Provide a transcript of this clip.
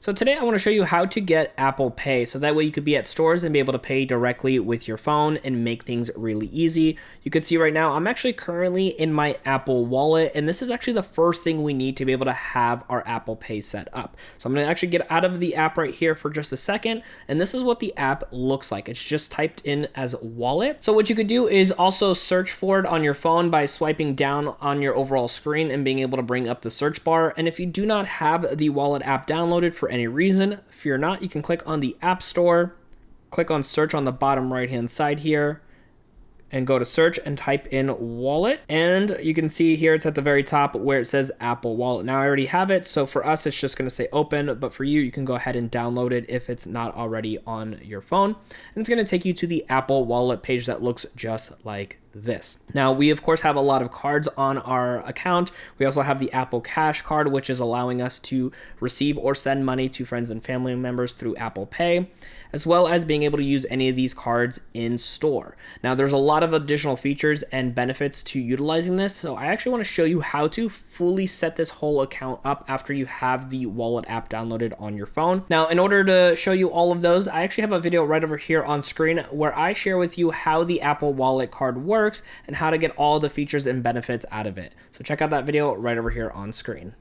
So today I want to show you how to get Apple Pay, so that way you could be at stores and be able to pay directly with your phone and make things really easy. You can see right now I'm actually currently in my Apple Wallet, and this is actually the first thing we need to be able to have our Apple Pay set up. So I'm going to actually get out of the app right here for just a second, and this is what the app looks like. It's just typed in as wallet. So what you could do is also search for it on your phone by swiping down on your overall screen and being able to bring up the search bar. And if you do not have the wallet app downloaded for any reason, fear not, you can click on the App Store, click on search on the bottom right hand side here, and go to search and type in wallet. And you can see here it's at the very top where it says Apple Wallet. Now I already have it, so for us it's just going to say open, but for you, you can go ahead and download it if it's not already on your phone. And it's going to take you to the Apple Wallet page that looks just like this. Now we of course have a lot of cards on our account. We also have the Apple Cash card, which is allowing us to receive or send money to friends and family members through Apple Pay, as well as being able to use any of these cards in store. Now there's a lot of additional features and benefits to utilizing this, so I actually want to show you how to fully set this whole account up after you have the wallet app downloaded on your phone. Now in order to show you all of those, I actually have a video right over here on screen where I share with you how the Apple Wallet card works and how to get all the features and benefits out of it. So check out that video right over here on screen.